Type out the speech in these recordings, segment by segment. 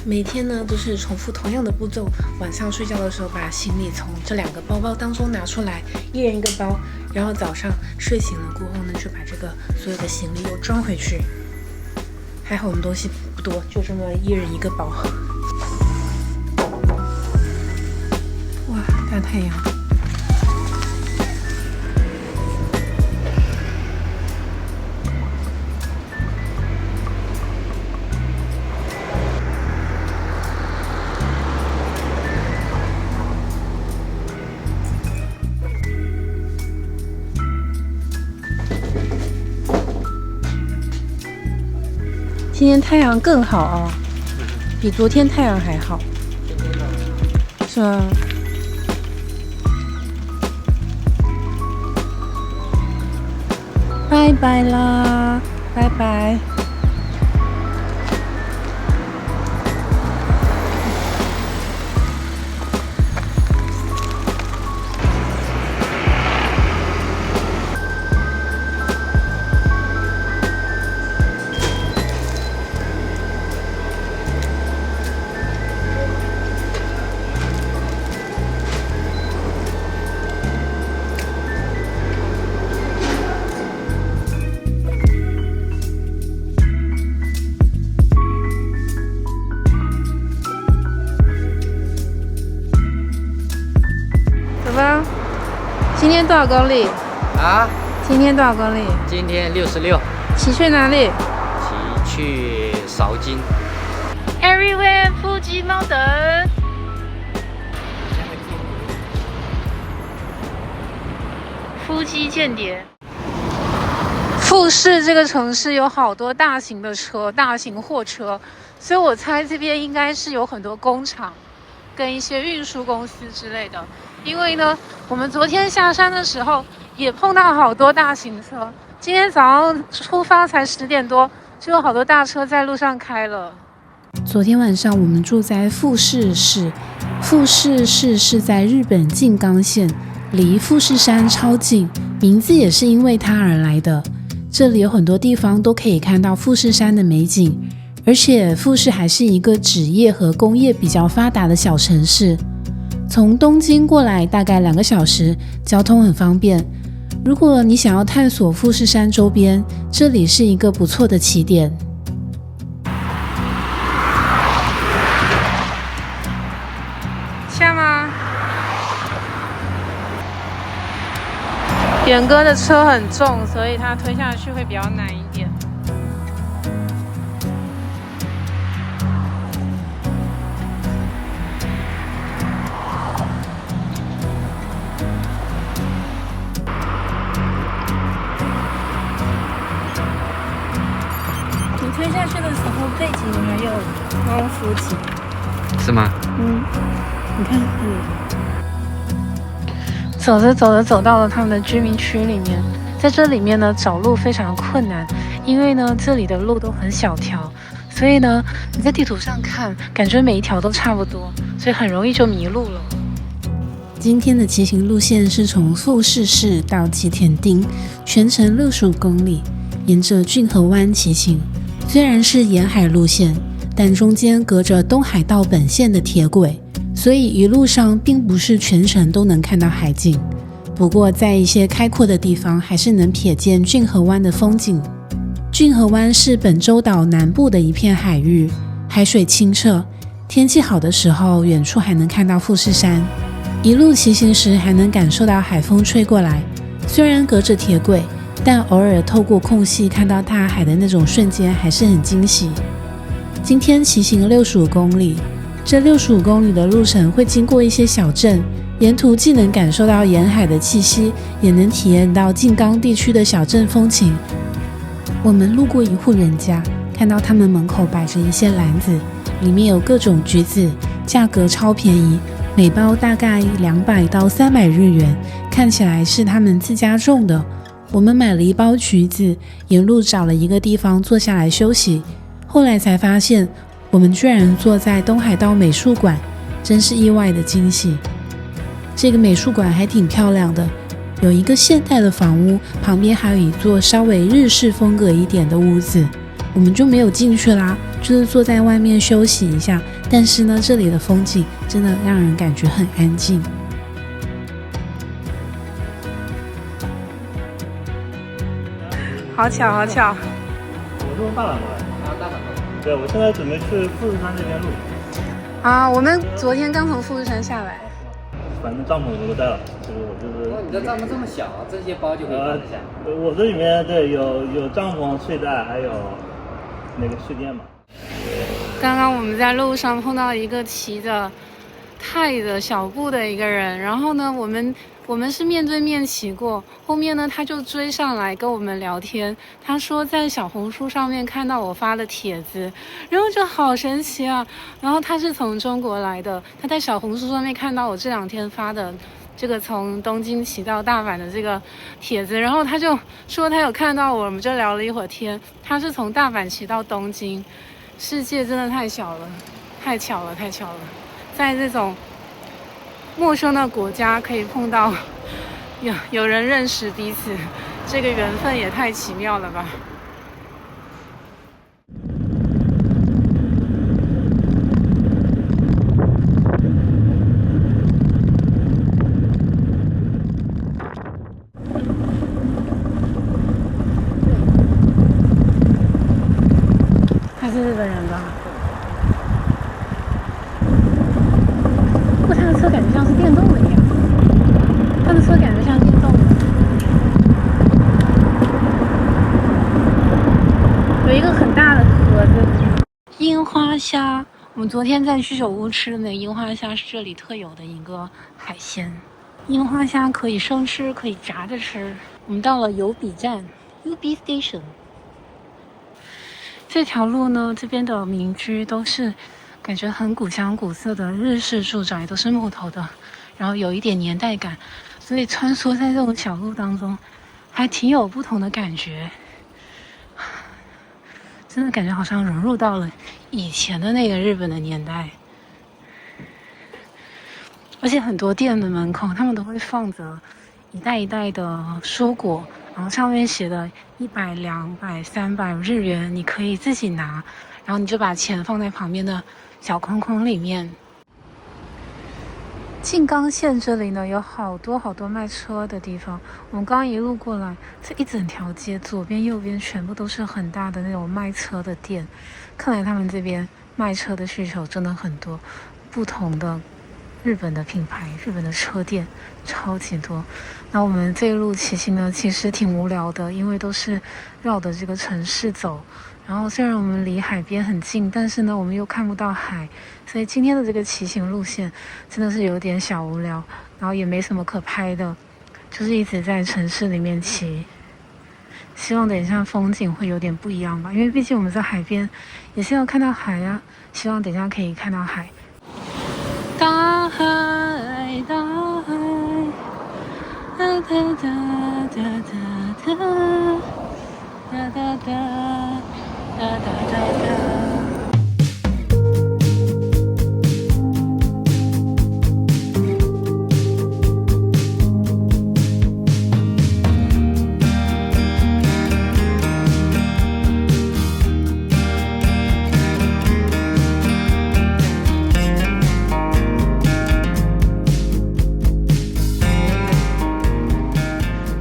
每天呢都是重复同样的步骤，晚上睡觉的时候把行李从这2个包包当中拿出来，一人一个包，然后早上睡醒了过后呢，就把这个所有的行李又装回去。还好我们东西不多，就这么一人一个包。哇，大太阳！今天太阳更好啊，比昨天太阳还好，是吗？拜拜啦，拜拜。今天多少公里？啊？今天多少公里？今天66。骑去哪里？骑去韶金。Everywhere Fuji Mountain。夫妻间谍。富士这个城市有好多大型的车，大型货车，所以我猜这边应该是有很多工厂跟一些运输公司之类的。因为呢，我们昨天下山的时候也碰到好多大型车，今天早上出发才10点多，就有好多大车在路上开了。昨天晚上我们住在富士市，富士市是在日本静冈县，离富士山超近，名字也是因为它而来的。这里有很多地方都可以看到富士山的美景，而且富士还是一个纸业和工业比较发达的小城市。从东京过来大概2个小时，交通很方便。如果你想要探索富士山周边，这里是一个不错的起点。下吗？远哥的车很重，所以他推下去会比较难一点。推下去的时候，背景还有光浮景，是吗？你看，走着走着走到了他们的居民区里面，在这里面呢找路非常困难，因为呢这里的路都很小条，所以呢你在地图上看，感觉每一条都差不多，所以很容易就迷路了。今天的骑行路线是从富士市到吉田町，全程65公里，沿着骏河湾骑行。虽然是沿海路线，但中间隔着东海道本线的铁轨，所以一路上并不是全程都能看到海景。不过在一些开阔的地方，还是能瞥见骏河湾的风景。骏河湾是本州岛南部的一片海域，海水清澈，天气好的时候，远处还能看到富士山。一路骑行时还能感受到海风吹过来，虽然隔着铁轨，但偶尔透过空隙看到大海的那种瞬间还是很惊喜。今天骑行65公里，这65公里的路程会经过一些小镇，沿途既能感受到沿海的气息，也能体验到静冈地区的小镇风情。我们路过一户人家，看到他们门口摆着一些篮子，里面有各种橘子，价格超便宜，每包大概200到300日元，看起来是他们自家种的。我们买了一包橘子，沿路找了一个地方坐下来休息。后来才发现，我们居然坐在东海道美术馆，真是意外的惊喜。这个美术馆还挺漂亮的，有一个现代的房屋，旁边还有一座稍微日式风格一点的屋子。我们就没有进去啦，就是坐在外面休息一下，但是呢，这里的风景真的让人感觉很安静。好巧，好巧！我是从大阪过来的。大阪过来。对，我现在准备去富士山那边露营。啊，我们昨天刚从富士山下来。反正帐篷我都带了，就是哇，你的帐篷这么小，这些包就可以放得下。我这里面对有帐篷、睡袋，还有那个睡垫嘛。刚刚我们在路上碰到一个骑着泰的小布的一个人，然后呢，我们是面对面骑过，后面呢他就追上来跟我们聊天，他说在小红书上面看到我发的帖子，然后就好神奇啊，然后他是从中国来的，他在小红书上面看到我这2天发的这个从东京骑到大阪的这个帖子，然后他就说他有看到我们就聊了一会儿天，他是从大阪骑到东京，世界真的太小了，太巧了，太巧了，在这种陌生的国家可以碰到有人认识彼此，这个缘分也太奇妙了吧。他是日本人吧？不过他的车感觉像是电动的一样，他的车感觉像电动的。有一个很大的盒子，樱花虾。我们昨天在居酒屋吃的那个樱花虾是这里特有的一个海鲜。樱花虾可以生吃，可以炸着吃。我们到了油比站 ，UB Station。这条路呢，这边的民居都是感觉很古香古色的日式住宅，都是木头的，然后有一点年代感，所以穿梭在这种小路当中，还挺有不同的感觉。真的感觉好像融入到了以前的那个日本的年代。而且很多店的门口，他们都会放着一袋一袋的蔬果，然后上面写的100、200、300日元，你可以自己拿，然后你就把钱放在旁边的小框框里面。静冈县这里呢，有好多卖车的地方。我们刚刚一路过来，这一整条街左边右边全部都是很大的那种卖车的店，看来他们这边卖车的需求真的很多，不同的日本的品牌，日本的车店超级多。那我们这一路骑行呢，其实挺无聊的，因为都是绕着这个城市走。然后虽然我们离海边很近，但是呢，我们又看不到海，所以今天的这个骑行路线真的是有点小无聊，然后也没什么可拍的，就是一直在城市里面骑。希望等一下风景会有点不一样吧，因为毕竟我们在海边，也是要看到海啊。希望等一下可以看到海。大海，大海，哒哒哒哒哒哒，哒哒哒，哒哒哒哒。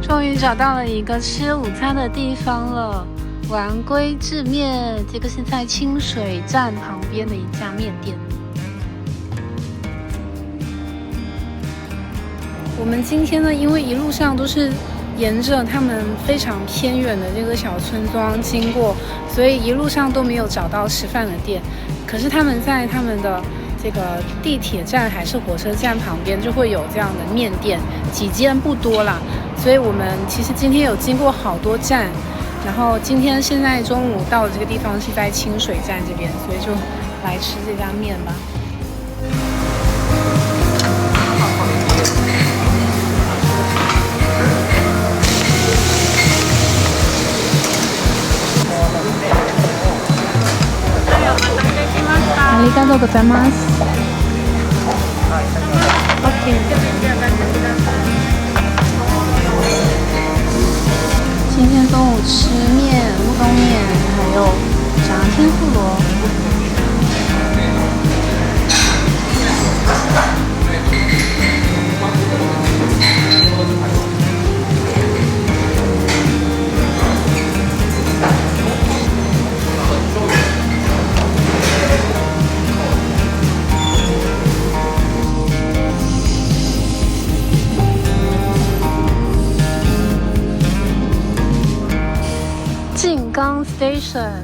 终于找到了一个吃午餐的地方了，丸龟制面，这个是在清水站旁边的一家面店。我们今天呢，因为一路上都是沿着他们非常偏远的这个小村庄经过，所以一路上都没有找到吃饭的店。可是他们在他们的这个地铁站还是火车站旁边就会有这样的面店，几间不多啦。所以我们其实今天有经过好多站，然后现在中午到的这个地方是在清水站这边，所以就来吃这家面吧。ありがとうございます。今天中午吃面、乌冬面，还有炸天妇罗。Station，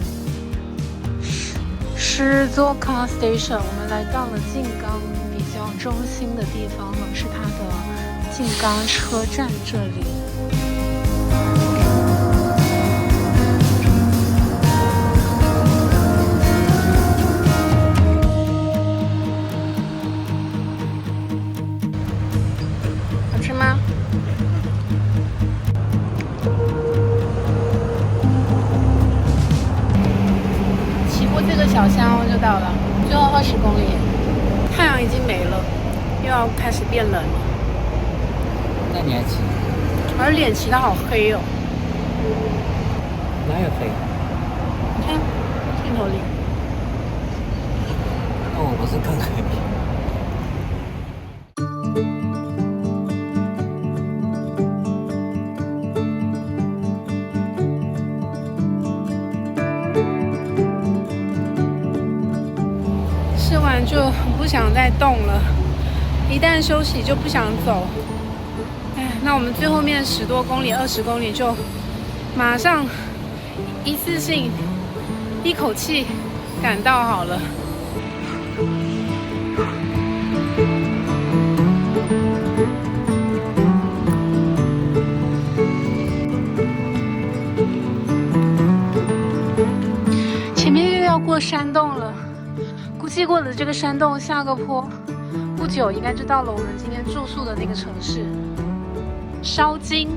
Shizuoka Station， 我们来到了静冈比较中心的地方了，是它的静冈车站这里。好吃吗？骑过这个小山就到了，最后20公里。太阳已经没了，又要开始变冷了。那你还骑？我的脸骑得好黑哦。哪有黑？你看镜头里。那我不是更黑？吃完就不想再动了，一旦休息就不想走。那我们最后面10多公里、20公里就马上一次性一口气赶到好了。前面又要过山洞了，估计过了这个山洞下个坡，不久应该就到了我们今天住宿的那个城市。烧金，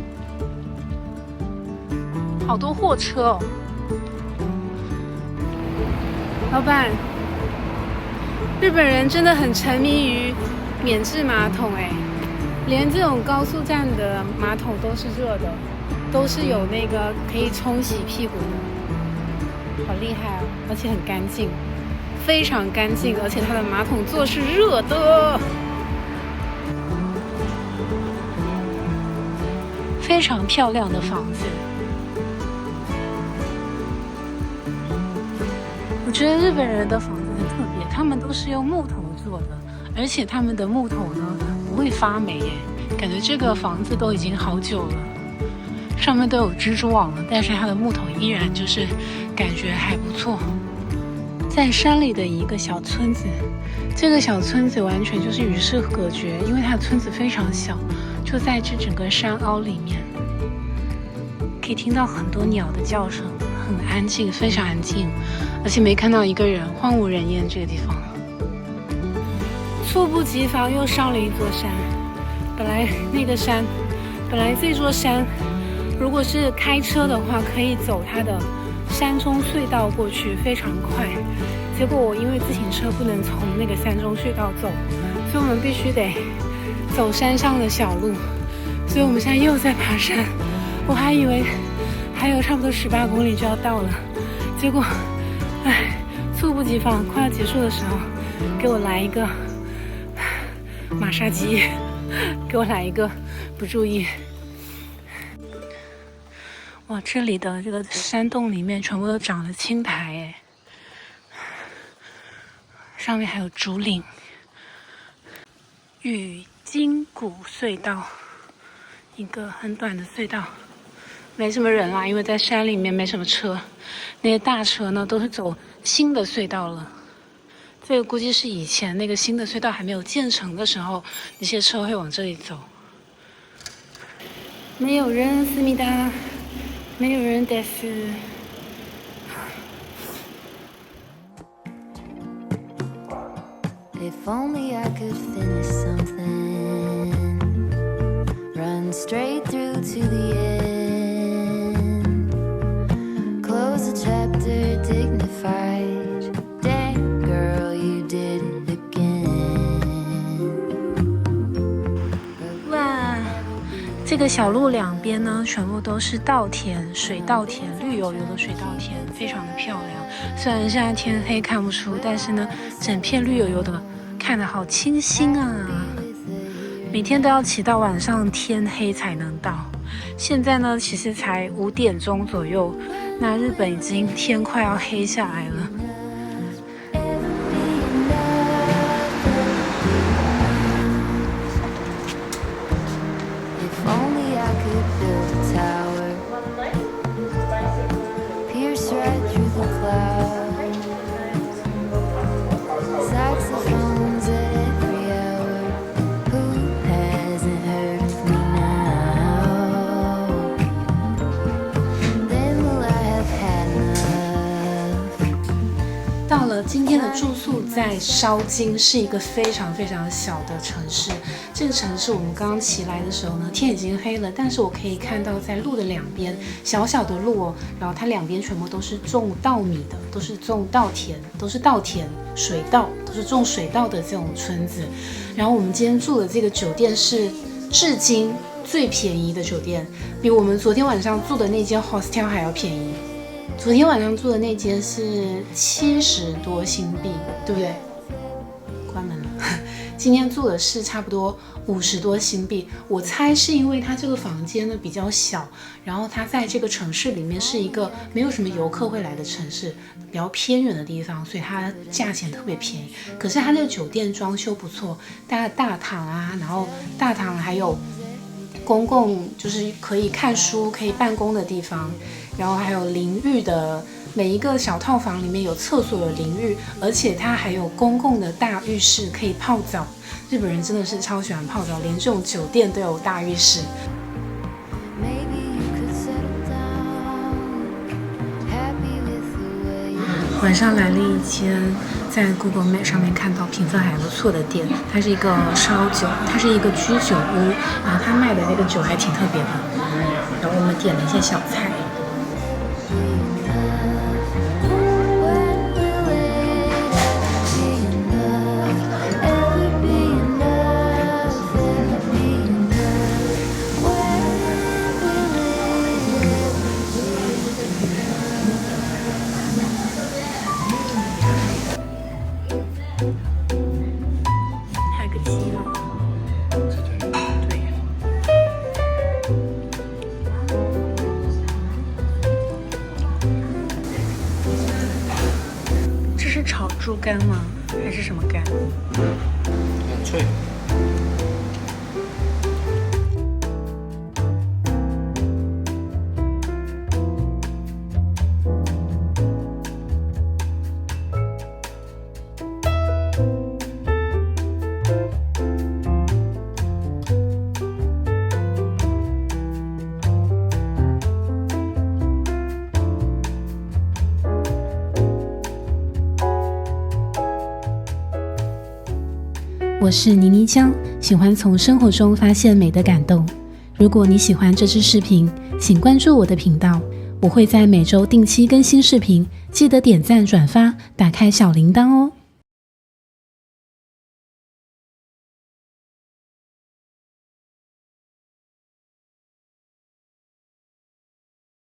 好多货车哦。老板，日本人真的很沉迷于免治马桶哎，连这种高速站的马桶都是热的，都是有那个可以冲洗屁股的，好厉害哦！而且很干净，非常干净，而且它的马桶座是热的。非常漂亮的房子，我觉得日本人的房子很特别，他们都是用木头做的，而且他们的木头呢不会发霉耶，感觉这个房子都已经好久了，上面都有蜘蛛网了，但是它的木头依然就是感觉还不错。在山里的一个小村子，这个小村子完全就是与世隔绝，因为它的村子非常小，就在这整个山凹里面，可以听到很多鸟的叫声，很安静，非常安静，而且没看到一个人，荒无人烟。这个地方猝不及防又上了一座山。本来这座山如果是开车的话，可以走它的山中隧道过去，非常快。结果我因为自行车不能从那个山中隧道走，所以我们必须得走山上的小路，所以我们现在又在爬山。我还以为还有差不多18公里就要到了，结果猝不及防，快要结束的时候给我来一个马杀鸡，给我来一个不注意。哇，这里的这个山洞里面全部都长了青苔哎，上面还有竹林。雨金谷隧道，一个很短的隧道，没什么人啦，因为在山里面没什么车，那些大车呢都是走新的隧道了。这个估计是以前那个新的隧道还没有建成的时候，那些车会往这里走。没有人，思密达，没有人的是。If only I could finish something, run straight through to the end, close the chapter dignified, damn girl you did it again. 哇，这个小路两边呢全部都是稻田，水稻田，绿油油的水稻田，非常的漂亮。虽然现在天黑看不出，但是呢整片绿油油的，看得好清新啊！每天都要骑到晚上天黑才能到。现在呢，其实才5点钟左右，那日本已经天快要黑下来了。If only I could build a tower, pierce right 在烧金，是一个非常非常小的城市。这个城市我们刚刚骑来的时候呢，天已经黑了，但是我可以看到在路的两边，小小的路哦，然后它两边全部都是种稻米的，都是种稻田，都是稻田、水稻，都是种水稻的这种村子。然后我们今天住的这个酒店是至今最便宜的酒店，比我们昨天晚上住的那间 hostel 还要便宜。昨天晚上住的那间是70多新币，对不对？关门了。今天住的是差不多50多新币。我猜是因为它这个房间呢比较小，然后它在这个城市里面是一个没有什么游客会来的城市，比较偏远的地方，所以它价钱特别便宜。可是它这个酒店装修不错，大堂啊，然后大堂还有公共就是可以看书、可以办公的地方。然后还有淋浴的，每一个小套房里面有厕所有淋浴，而且它还有公共的大浴室可以泡澡。日本人真的是超喜欢泡澡，连这种酒店都有大浴室。晚上来了一间在 Google Map 上面看到评分还不错的店，它是一个烧酒，它是一个居酒屋，然后它卖的那个酒还挺特别的。然后我们点了一些小菜。炒猪肝吗？还是什么肝？很脆。我是倪妮江，喜欢从生活中发现美的感动。如果你喜欢这支视频，请关注我的频道，我会在每周定期更新视频，记得点赞、转发，打开小铃铛哦。